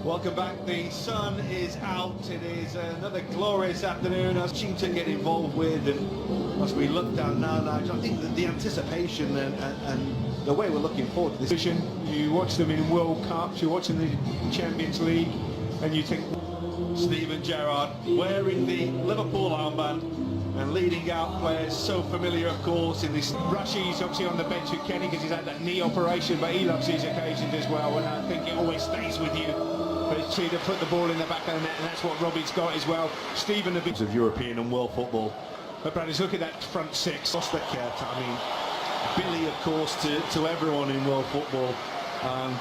Welcome back. The sun is out. It is another glorious afternoon. As Team to get involved with, and as we look down now, I think that the anticipation and the way we're looking forward to this. You watch them in World Cups, you're watching the Champions League, and you think Steven Gerrard wearing the Liverpool armband and leading out players so familiar, of course, in this. Rashi's obviously on the bench with Kenny because he's had that knee operation, but he loves these occasions as well, and I think it always stays with you. But it's to put the ball in the back of the net, and that's what Robbie's got as well. Stephen, a bit of European and world football. But Bradley's look at that front six. I mean, Billy, of course, to everyone in world football, and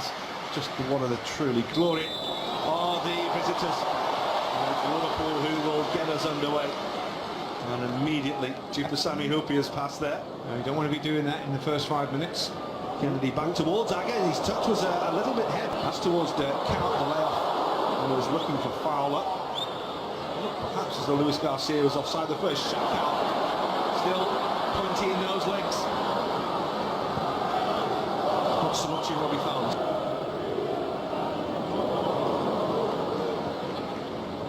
just one of the truly glory are the visitors. Liverpool, who will get us underway. And immediately, Sammy Hupier's pass there. No, you don't want to be doing that in the first 5 minutes. Kennedy back towards Agger. His touch was a little bit heavy. That's towards the count, the layoff, and was looking for Fowler. Perhaps as the Luis Garcia was offside the first shot out. Still plenty in those legs. Not so much in Robbie Fowler.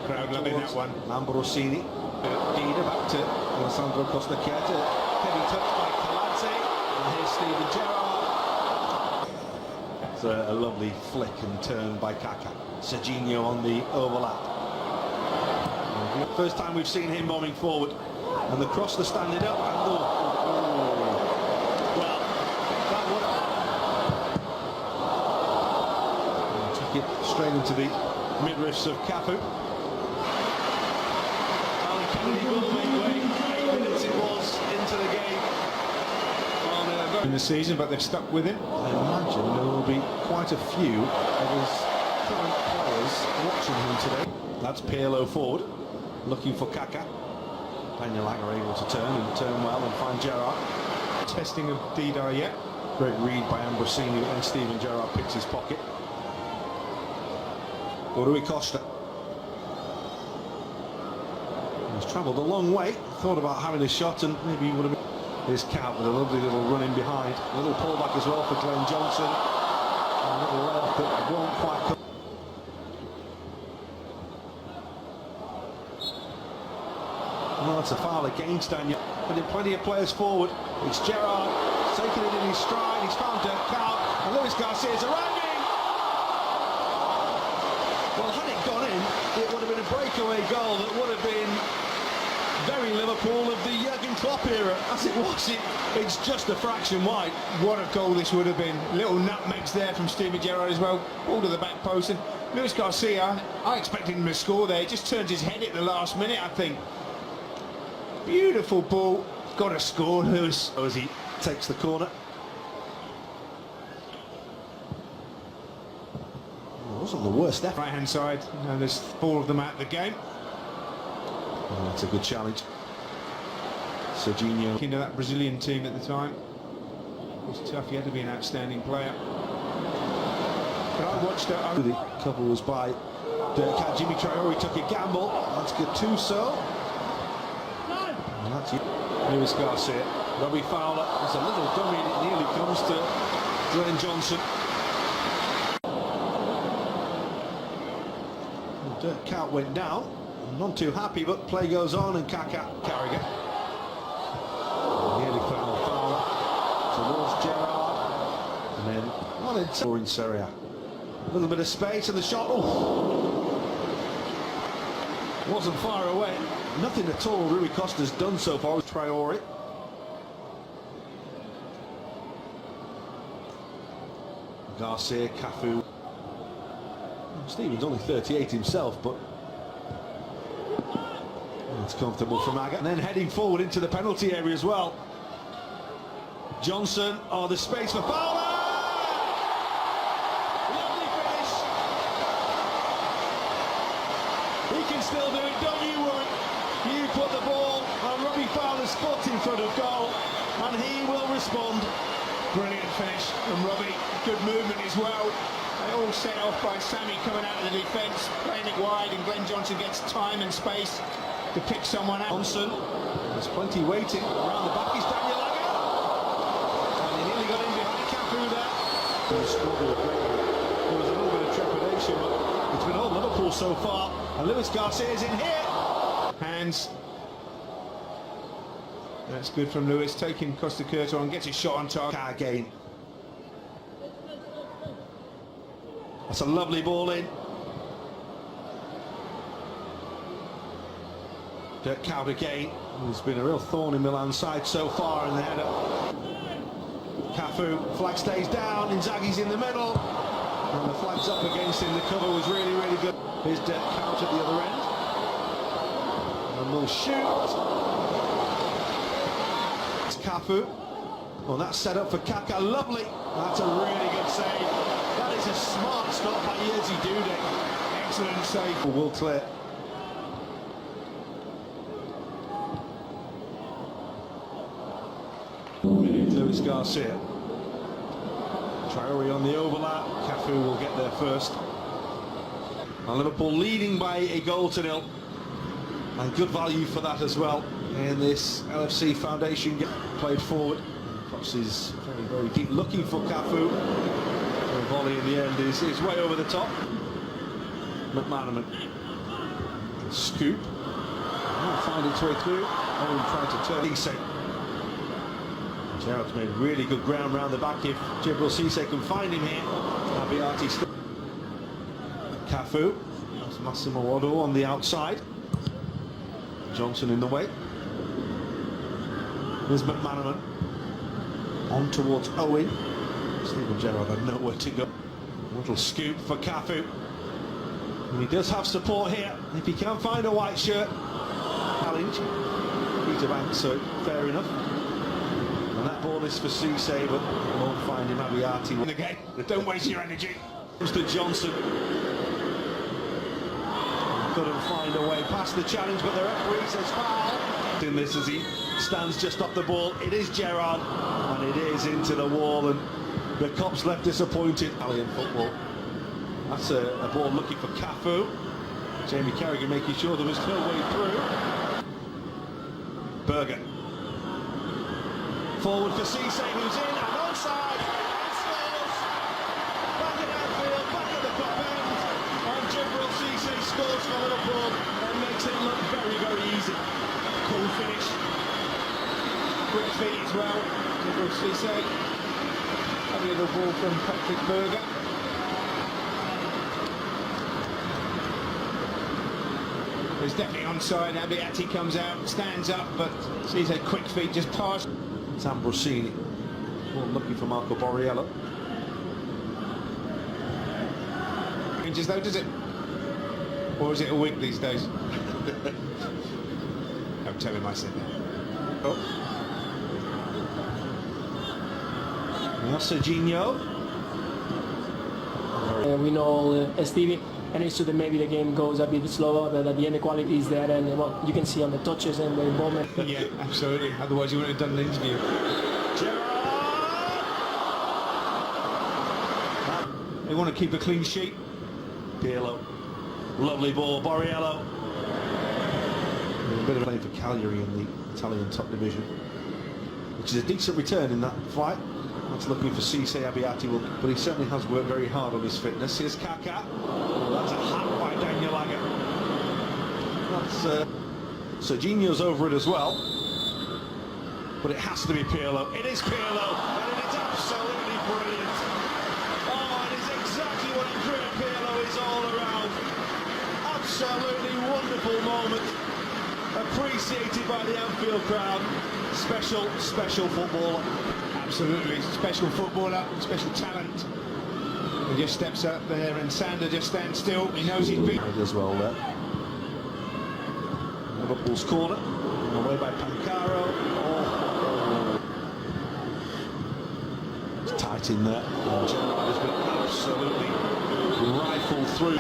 Crowd loving that one. Ambrosini. Dida back to Alessandro Costa Chieta. Heavy touch by Calazzi. And here's Steven Gerrard. It's a lovely flick and turn by Kaka. Serginho on the overlap. First time we've seen him bombing forward. And the cross, the standing up. And well, that would took it straight into the midriffs of Cafu. Kennedy will make way. 8 minutes it was into the game. In the season, but they've stuck with him. I imagine there will be quite a few of his current players watching him today. That's Pirlo forward, looking for Kaka. Peña able to turn well and find Gerrard. Testing of Dida yet. Great read by Ambrosini, and Steven Gerrard picks his pocket. Rui Costa. He's travelled a long way, thought about having a shot, and maybe he would have been. Here's Count with a lovely little run in behind. A little pullback as well for Glenn Johnson. A little left that won't quite come. Well, it's a foul against Daniel. But in plenty of players forward. It's Gerrard taking it in his stride. He's found Count, and Luis Garcia's arriving. Well, had it gone in, it would have been a breakaway goal that would have been very Liverpool of the Jurgen Klopp era. As it was, it's just a fraction wide. What a goal this would have been. Little nutmegs there from Steven Gerrard as well. Ball to the back post, and Luis Garcia, I expected him to score there. He just turns his head at the last minute, I think. Beautiful ball. Got to score, Luis. As he takes the corner. It wasn't the worst effort. Right hand side, and there's 4 of them out of the game. Oh, that's a good challenge. Serginho. Into that Brazilian team at the time. It was tough, he had to be an outstanding player. But I watched it. The cover was by Jimmy Traore, took a gamble. That's Gattuso. And that's Luis Garcia. Robbie Fowler. There's a little dummy and it nearly comes to Glenn Johnson. Dirk Kuyt went down. Not too happy, but play goes on, and Kaka Carragher. Nearly foul Fowler towards Gerrard, and then well in Serie A. A little bit of space, and the shot wasn't far away. Nothing at all Rui Costa's done so far with Traore. Garcia, Cafu. Steven's only 38 himself, but it's comfortable from Agger. And then heading forward into the penalty area as well. Johnson, the space for Fowler! Lovely finish! He can still do it, don't you worry. You put the ball on Robbie Fowler's foot in front of goal, and he will respond. Brilliant finish from Robbie. Good movement as well. They all set off by Sammy coming out of the defence, playing it wide, and Glenn Johnson gets time and space to pick someone out. Johnson, there's plenty waiting around the back. He's Daniel Agger, and he nearly got in behind Cafu there. There was a little bit of trepidation, but it's been so far. And Luis Garcia's in here. Hands. That's good from Lewis, taking Costa Curta on, gets his shot on target. Again. That's a lovely ball in. Dirk Kuyt again, who's been a real thorn in Milan's side so far in the header. Cafu, flag stays down, Inzaghi's in the middle. And the flag's up against him, the cover was really, really good. Here's Dirk Kuyt at the other end. And we'll shoot. It's Cafu. Well, that's set up for Kaka, lovely. That's a really good save. That is a smart stop by Jerzy Dudek. Excellent save. Will clear. Luis Garcia. Traore on the overlap. Cafu will get there first. And Liverpool leading by a goal to nil. And good value for that as well. In this LFC Foundation game. Played forward. Crosses very, very deep. Looking for Cafu. The volley in the end is way over the top. McManaman. Scoop. Oh, find its way through. Owen trying to turn. Cisse. Gerrard's made really good ground round the back. If Djibril Cisse can find him here. Abiati still. Cafu. That's Massimo Odo on the outside. Johnson in the way. There's McManaman. On towards Owen. Steven Gerrard had nowhere to go. A little scoop for Cafu. And he does have support here. If he can find a white shirt. Challenge. Peter Banks, so fair enough. And that ball is for Cisse, but won't find him. Abiati. In the game. Don't waste your energy. Comes to Johnson. Couldn't find a way past the challenge, but the referee says foul. In this as he stands just off the ball. It is Gerrard, and it is into the wall, and the cops left disappointed. Italian football. That's a ball looking for Cafu. Jamie Carragher making sure there was no way through. Berger. Forward for Cisse, who's in and onside. And scores. Back at Anfield, back at the top end. And Djibril Cisse scores for Liverpool and makes it look very, very easy. Cool finish. Quick feet as well. Djibril Cisse. Having a little ball from Patrick Berger. There's definitely onside. Abiati comes out, stands up, but Cisse quick feet just past. It's Ambrosini. Well, looking for Marco Borriello. Just though, does it? Or is it a week these days? Don't tell him I said that. Oh. Serginho. We know Stevie, and it's true that maybe the game goes a bit slower, but at the end the quality is there, and what you can see on the touches and the involvement. Yeah, absolutely. Otherwise you wouldn't have done the interview. Gerrard! They want to keep a clean sheet. Pirlo. Lovely ball. Borriello. A bit of a play for Cagliari in the Italian top division, which is a decent return in that fight. That's looking for Cisse. Abiati will, but he certainly has worked very hard on his fitness. Here's Kaka. Oh, that's a hat by Daniel Agger. That's Serginho's over it as well, but it has to be Pirlo. It is Pirlo, and it is absolutely brilliant. Oh, it is exactly what Andrea Pirlo is all around. Absolutely wonderful moment, appreciated by the Anfield crowd. Special, special footballer. Absolutely, special footballer, special talent. He just steps up there and Sander just stands still. He knows he's big. As well there. Liverpool's corner. Away by Pancaro. Oh. It's tight in there. And Gerrard has been absolutely rifled through.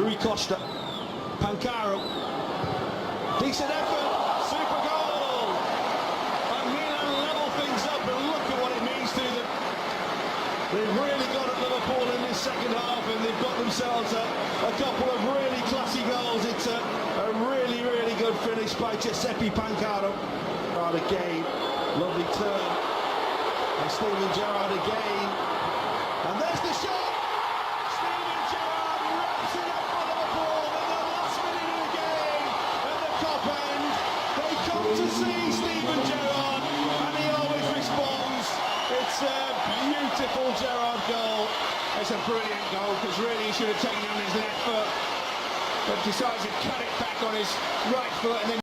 Rui Costa. Pancaro. Decent effort. Super goal. And Milan level things up, and look at what it means to them. They've really got at Liverpool in this second half, and they've got themselves a couple of really classy goals. It's a really, really good finish by Giuseppe Pancaro. Gerrard again, lovely turn. And Steven Gerrard again. And there's the shot! Steven Gerrard Cop end. They come to see Steven Gerrard, and he always responds. It's a beautiful Gerrard goal. It's a brilliant goal, because really he should have taken it on his left foot, but decides to cut it back on his right foot and then